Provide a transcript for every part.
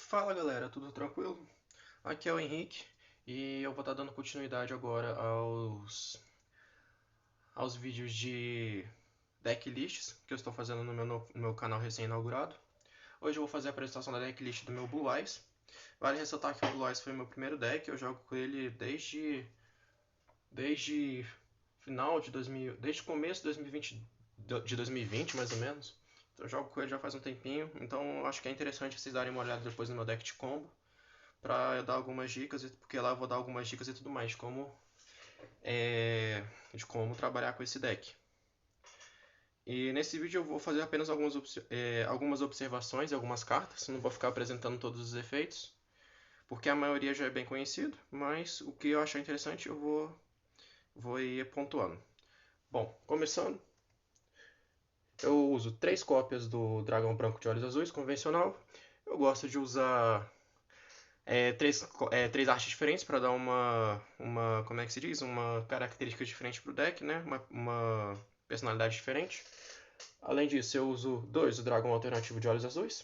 Fala galera, tudo tranquilo? Aqui é o Henrique e eu vou estar dando continuidade agora aos vídeos de decklists que eu estou fazendo no meu canal recém-inaugurado. Hoje eu vou fazer a apresentação da decklist do meu Blue Eyes. Vale ressaltar que o Blue Eyes foi meu primeiro deck, eu jogo com ele desde final de 2000, desde o começo de 2020 mais ou menos. Então eu jogo com ele já faz um tempinho, então acho que é interessante vocês darem uma olhada depois no meu deck de combo para dar algumas dicas, porque lá eu vou dar algumas dicas e tudo mais de como trabalhar com esse deck. E nesse vídeo eu vou fazer apenas algumas observações e algumas cartas, não vou ficar apresentando todos os efeitos, porque a maioria já é bem conhecido, mas o que eu achar interessante eu vou ir pontuando. Bom, começando, eu uso 3 cópias do Dragão Branco de Olhos Azuis convencional. Eu gosto de usar três artes diferentes para dar como é que se diz? Uma característica diferente pro deck, né? Uma personalidade diferente. Além disso, eu uso 2 do Dragão Alternativo de Olhos Azuis.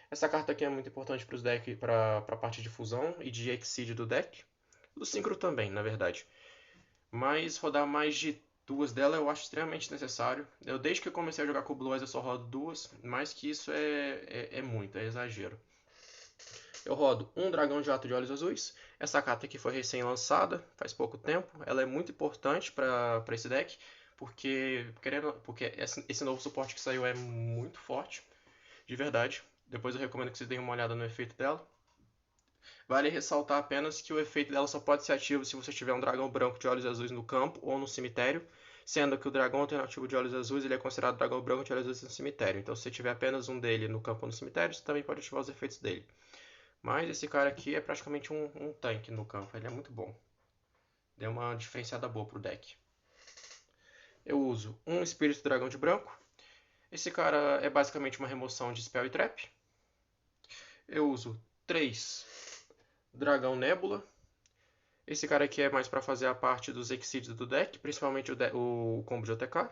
Essa carta aqui é muito importante para os decks, para a parte de fusão e de Exceed do deck. Do Synchro também, na verdade. Mas rodar mais de duas dela eu acho extremamente necessário. Desde que eu comecei a jogar com o Blue Eyes eu só rodo duas, mais que isso é muito, é exagero. Eu rodo um Dragão de Ato de Olhos Azuis. Essa carta aqui foi recém-lançada, faz pouco tempo. Ela é muito importante para esse deck, porque esse novo suporte que saiu é muito forte, de verdade. Depois eu recomendo que vocês deem uma olhada no efeito dela. Vale ressaltar apenas que o efeito dela só pode ser ativo se você tiver um dragão branco de olhos azuis no campo ou no cemitério, sendo que o dragão alternativo de olhos azuis ele é considerado dragão branco de olhos azuis no cemitério. Então, se você tiver apenas um dele no campo ou no cemitério, você também pode ativar os efeitos dele. Mas esse cara aqui é praticamente um tanque no campo, ele é muito bom. Deu uma diferenciada boa pro deck. Eu uso um Espírito Dragão de branco. Esse cara é basicamente uma remoção de Spell e Trap. Eu uso 3 Dragão Nébula. Esse cara aqui é mais para fazer a parte dos Exceeds do deck, principalmente o combo de OTK.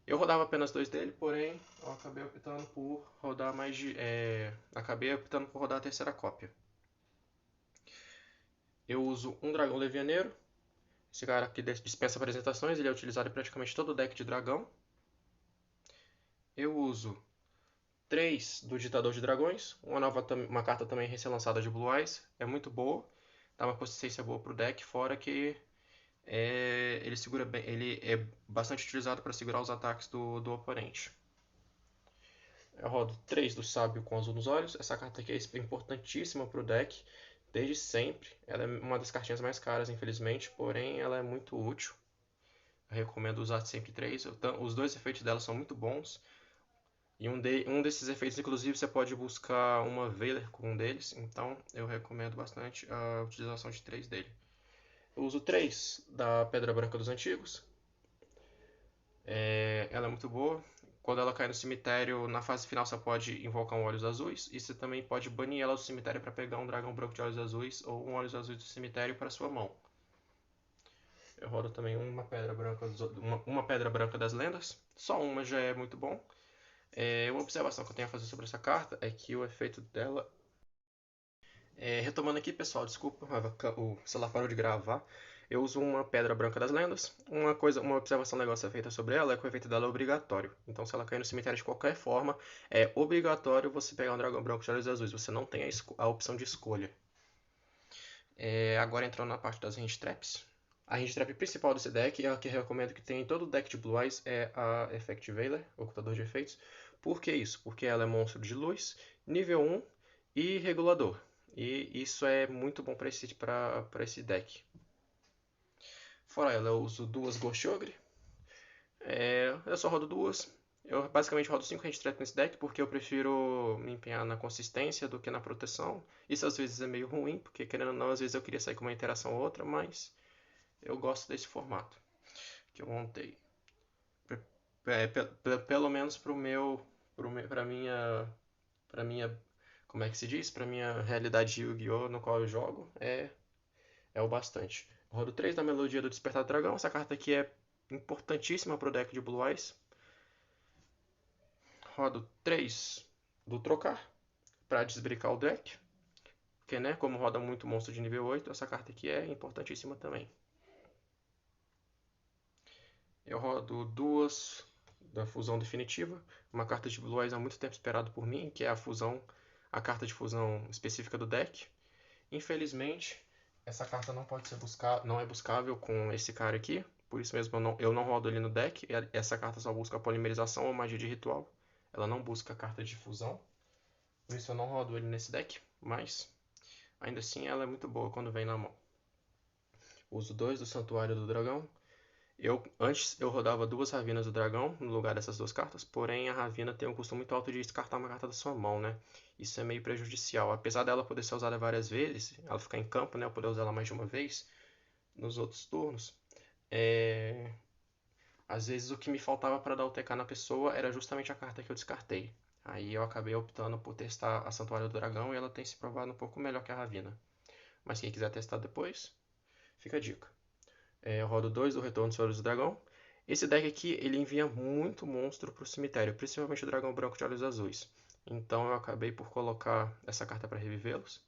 Eu rodava apenas 2 dele, porém eu acabei optando por rodar acabei optando por rodar a terceira cópia. Eu uso um Dragão Levianeiro. Esse cara aqui dispensa apresentações, ele é utilizado em praticamente todo o deck de dragão. Eu uso 3 do Ditador de Dragões, uma carta também recém-lançada de Blue Eyes, é muito boa, dá uma consistência boa pro deck, fora que ele segura bem, ele é bastante utilizado para segurar os ataques do oponente. Eu rodo 3 do Sábio com Azul nos Olhos, essa carta aqui é importantíssima pro deck, desde sempre, ela é uma das cartinhas mais caras, infelizmente, porém ela é muito útil. Eu recomendo usar sempre 3. Os dois efeitos dela são muito bons. E um desses efeitos, inclusive, você pode buscar uma Veiler com um deles. Então eu recomendo bastante a utilização de 3 dele. Eu uso 3 da Pedra Branca dos Antigos. Ela é muito boa. Quando ela cai no cemitério, na fase final você pode invocar um Olhos Azuis. E você também pode banir ela do cemitério para pegar um Dragão Branco de Olhos Azuis ou um Olhos Azuis do cemitério para sua mão. Eu rodo também uma pedra branca das lendas. Só uma já é muito bom. Uma observação que eu tenho a fazer sobre essa carta é que o efeito dela. Retomando aqui, pessoal, desculpa, o celular parou de gravar. Eu uso uma pedra branca das lendas. Uma observação legal a ser feita sobre ela é que o efeito dela é obrigatório. Então, se ela cair no cemitério de qualquer forma, é obrigatório você pegar um dragão branco de olhos azuis. Você não tem a opção de escolha. Agora entrando na parte das range traps. A range trap principal desse deck, é a que eu recomendo que tenha em todo o deck de Blue Eyes, é a Effect Veiler, ocultador de efeitos. Por que isso? Porque ela é monstro de luz, nível 1 e regulador. E isso é muito bom para esse deck. Fora ela, eu uso duas Ghost Ogre. Eu só rodo duas. Eu basicamente rodo 5 range trap nesse deck porque eu prefiro me empenhar na consistência do que na proteção. Isso às vezes é meio ruim, porque querendo ou não, às vezes eu queria sair com uma interação ou outra, mas eu gosto desse formato que eu montei. Pelo menos pra minha, como é que se diz? Pra minha realidade de Yu-Gi-Oh! No qual eu jogo, é o bastante. Rodo 3 da Melodia do Despertar do Dragão. Essa carta aqui é importantíssima pro deck de Blue Eyes. rodo 3 do trocar para desbricar o deck. Porque, né, como roda muito monstro de nível 8, essa carta aqui é importantíssima também. Eu rodo 2 da fusão definitiva, uma carta de Blue Eyes há muito tempo esperado por mim, que é a carta de fusão específica do deck. Infelizmente, essa carta não é buscável com esse cara aqui, por isso mesmo eu não rodo ele no deck. Essa carta só busca polimerização ou magia de ritual, ela não busca carta de fusão, por isso eu não rodo ele nesse deck, mas ainda assim ela é muito boa quando vem na mão. Uso 2 do Santuário do Dragão. Antes eu rodava 2 Ravinas do Dragão no lugar dessas 2 cartas, porém a Ravina tem um custo muito alto de descartar uma carta da sua mão, né? Isso é meio prejudicial. Apesar dela poder ser usada várias vezes, ela ficar em campo, né? Eu poder usar ela mais de uma vez nos outros turnos. Às vezes o que me faltava para dar o TK na pessoa era justamente a carta que eu descartei. Aí eu acabei optando por testar a Santuário do Dragão e ela tem se provado um pouco melhor que a Ravina. Mas quem quiser testar depois, fica a dica. Eu rodo 2 do Retorno dos Olhos do Dragão. Esse deck aqui, ele envia muito monstro pro cemitério, principalmente o Dragão Branco de Olhos Azuis. Então eu acabei por colocar essa carta para revivê-los.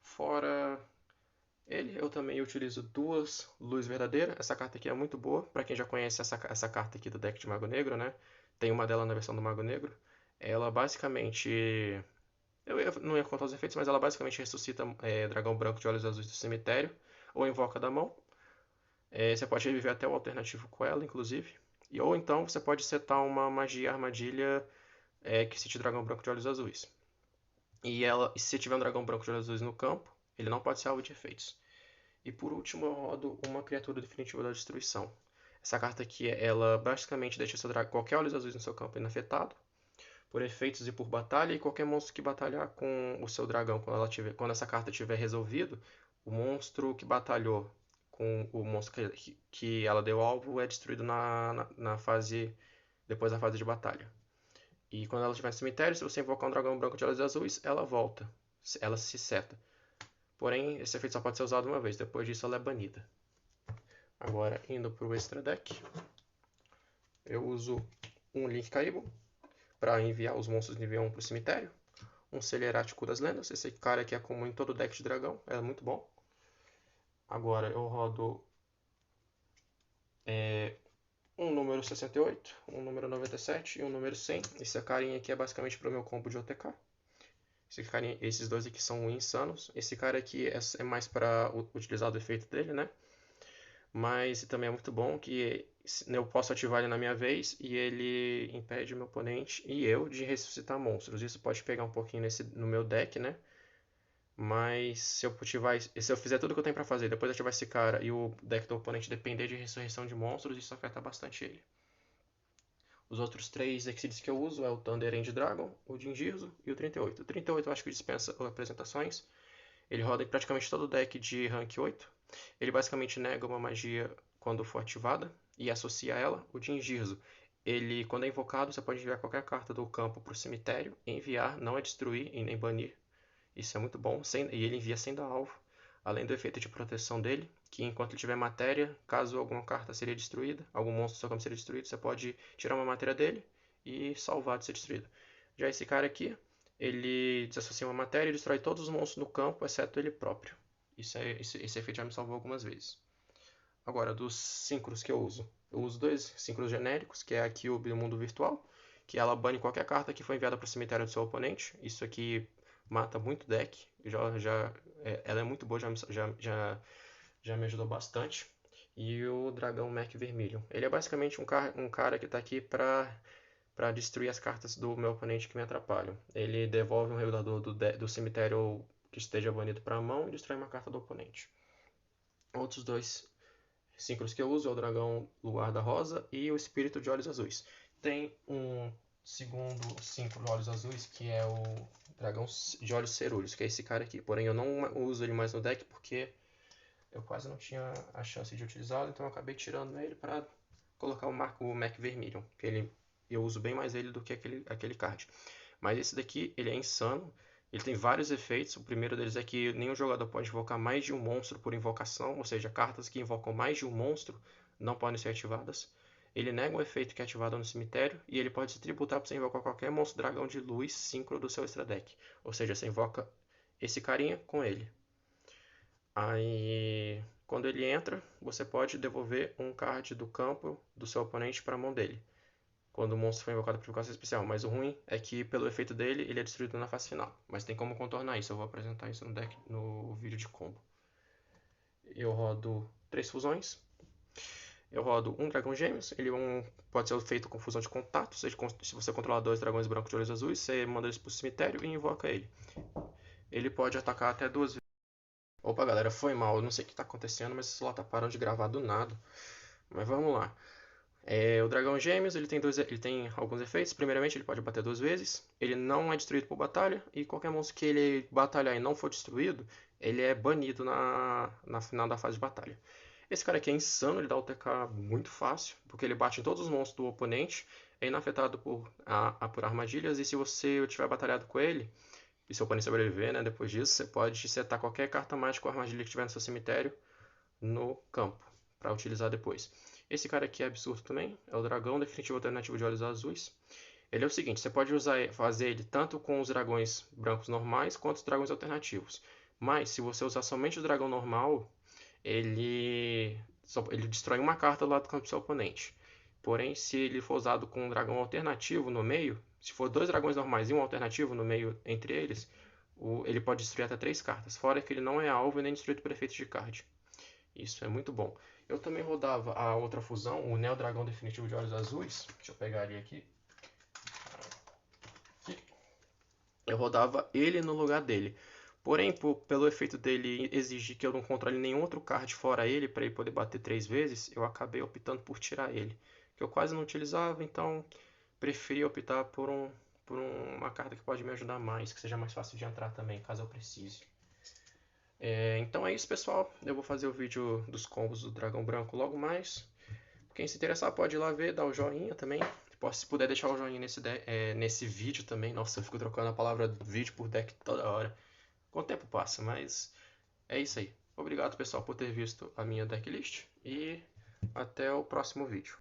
Fora ele, eu também utilizo 2 Luz Verdadeira. Essa carta aqui é muito boa, para quem já conhece essa carta aqui do deck de Mago Negro, né? Tem uma dela na versão do Mago Negro. Ela basicamente... Eu não ia contar os efeitos, mas ela basicamente ressuscita Dragão Branco de Olhos Azuis do cemitério, ou invoca da mão. Você pode reviver até o alternativo com ela, inclusive. Ou então você pode setar uma magia armadilha que cite dragão branco de olhos azuis. E se tiver um dragão branco de olhos azuis no campo, ele não pode ser alvo de efeitos. E por último eu rodo uma criatura definitiva da destruição. Essa carta aqui, ela basicamente deixa qualquer olhos azuis no seu campo inafetado, por efeitos e por batalha, e qualquer monstro que batalhar com o seu dragão, quando essa carta tiver resolvido, o monstro que batalhou com o monstro que ela deu alvo é destruído na fase depois da fase de batalha. E quando ela estiver no cemitério, se você invocar um dragão branco de olhos azuis, ela volta, ela se seta. Porém, esse efeito só pode ser usado uma vez, depois disso ela é banida. Agora, indo para o extra deck, eu uso um Link Cable para enviar os monstros nível 1 para o cemitério. Um Celerate das Lendas, esse cara aqui é comum em todo deck de dragão, é muito bom. Agora eu rodo um número 68, um número 97 e um número 100. Esse carinha aqui é basicamente para o meu combo de OTK. Esses dois aqui são insanos. Esse cara aqui é mais para utilizar o efeito dele, né? Mas também é muito bom que eu posso ativar ele na minha vez e ele impede meu oponente e eu de ressuscitar monstros. Isso pode pegar um pouquinho no meu deck, né? Mas se eu fizer tudo que eu tenho pra fazer, depois ativar esse cara e o deck do oponente depender de ressurreição de monstros, isso afeta bastante ele. Os outros 3 Exceeds que eu uso é o Thunder End Dragon, o Jinjirzo e o 38. O 38 eu acho que dispensa apresentações. Ele roda em praticamente todo o deck de rank 8. Ele basicamente nega uma magia quando for ativada e associa ela. O Jinjirzo, ele quando é invocado, você pode enviar qualquer carta do campo para o cemitério. Enviar não é destruir e nem banir. Isso é muito bom, e ele envia sem dar alvo, além do efeito de proteção dele, que enquanto ele tiver matéria, caso alguma carta seria destruída, algum monstro do seu campo seria destruído, você pode tirar uma matéria dele e salvar de ser destruído. Já esse cara aqui, ele desassocia uma matéria e destrói todos os monstros no campo, exceto ele próprio. Esse efeito já me salvou algumas vezes. Agora, dos síncros que eu uso 2 síncros genéricos, que é a Cube e o Mundo Virtual, que ela bane qualquer carta que foi enviada para o cemitério do seu oponente. Isso aqui mata muito deck. Ela é muito boa, já me ajudou bastante. E o Dragão Mech Vermelho. Ele é basicamente um cara que está aqui para destruir as cartas do meu oponente que me atrapalham. Ele devolve um regulador do cemitério que esteja banido para a mão e destrói uma carta do oponente. Outros 2 síncros que eu uso é o Dragão Luar da Rosa e o Espírito de Olhos Azuis. Tem um segundo síncro de Olhos Azuis que é o Dragão de Olhos Cerúleos, que é esse cara aqui. Porém eu não uso ele mais no deck porque eu quase não tinha a chance de utilizá-lo, então eu acabei tirando ele para colocar o Mech Vermilion, que eu uso bem mais ele do que aquele card. Mas esse daqui, ele é insano, ele tem vários efeitos. O primeiro deles é que nenhum jogador pode invocar mais de um monstro por invocação, ou seja, cartas que invocam mais de um monstro não podem ser ativadas. Ele nega um efeito que é ativado no cemitério e ele pode se tributar para você invocar qualquer monstro dragão de luz síncro do seu extra deck. Ou seja, você invoca esse carinha com ele. Aí, quando ele entra, você pode devolver um card do campo do seu oponente para a mão dele, quando o monstro foi invocado por invocação especial. Mas o ruim é que, pelo efeito dele, ele é destruído na fase final. Mas tem como contornar isso, eu vou apresentar isso no deck, no vídeo de combo. Eu rodo 3 fusões. Eu rodo um dragão gêmeos, ele pode ser feito com fusão de contato. Se você controlar 2 dragões brancos de olhos azuis, você manda eles pro cemitério e invoca ele. Ele pode atacar até 2 vezes. Opa, galera, foi mal. Eu não sei o que tá acontecendo, mas esse celular tá parando de gravar do nada. Mas vamos lá. O dragão gêmeos, ele tem alguns efeitos. Primeiramente, ele pode bater 2 vezes. Ele não é destruído por batalha. E qualquer monstro que ele batalhar e não for destruído, ele é banido na final da fase de batalha. Esse cara aqui é insano, ele dá o TK muito fácil, porque ele bate em todos os monstros do oponente, é inafetado por armadilhas, e se você tiver batalhado com ele, e seu oponente sobreviver, né, depois disso, você pode setar qualquer carta mágica ou armadilha que tiver no seu cemitério no campo, para utilizar depois. Esse cara aqui é absurdo também, é o dragão definitivo alternativo de olhos azuis. Ele é o seguinte, você pode fazer ele tanto com os dragões brancos normais, quanto os dragões alternativos. Mas, se você usar somente o dragão normal, ele destrói uma carta do lado do campo do seu oponente. Porém, se ele for usado com um dragão alternativo no meio, se for 2 dragões normais e um alternativo no meio entre eles, ele pode destruir até 3 cartas. Fora que ele não é alvo e nem destruído por efeito de card. Isso é muito bom. Eu também rodava a outra fusão, o Neo Dragão Definitivo de Olhos Azuis. Deixa eu pegar ele aqui. Eu rodava ele no lugar dele. Porém, pelo efeito dele exigir que eu não controle nenhum outro card fora ele, para ele poder bater 3 vezes, eu acabei optando por tirar ele. Que eu quase não utilizava, então preferi optar por uma carta que pode me ajudar mais, que seja mais fácil de entrar também, caso eu precise. Então é isso, pessoal. Eu vou fazer o vídeo dos combos do Dragão Branco logo mais. Quem se interessar pode ir lá ver, dar o joinha também. Se puder deixar o joinha nesse vídeo também. Nossa, eu fico trocando a palavra vídeo por deck toda hora. Com o tempo passa, mas é isso aí. Obrigado, pessoal, por ter visto a minha decklist e até o próximo vídeo.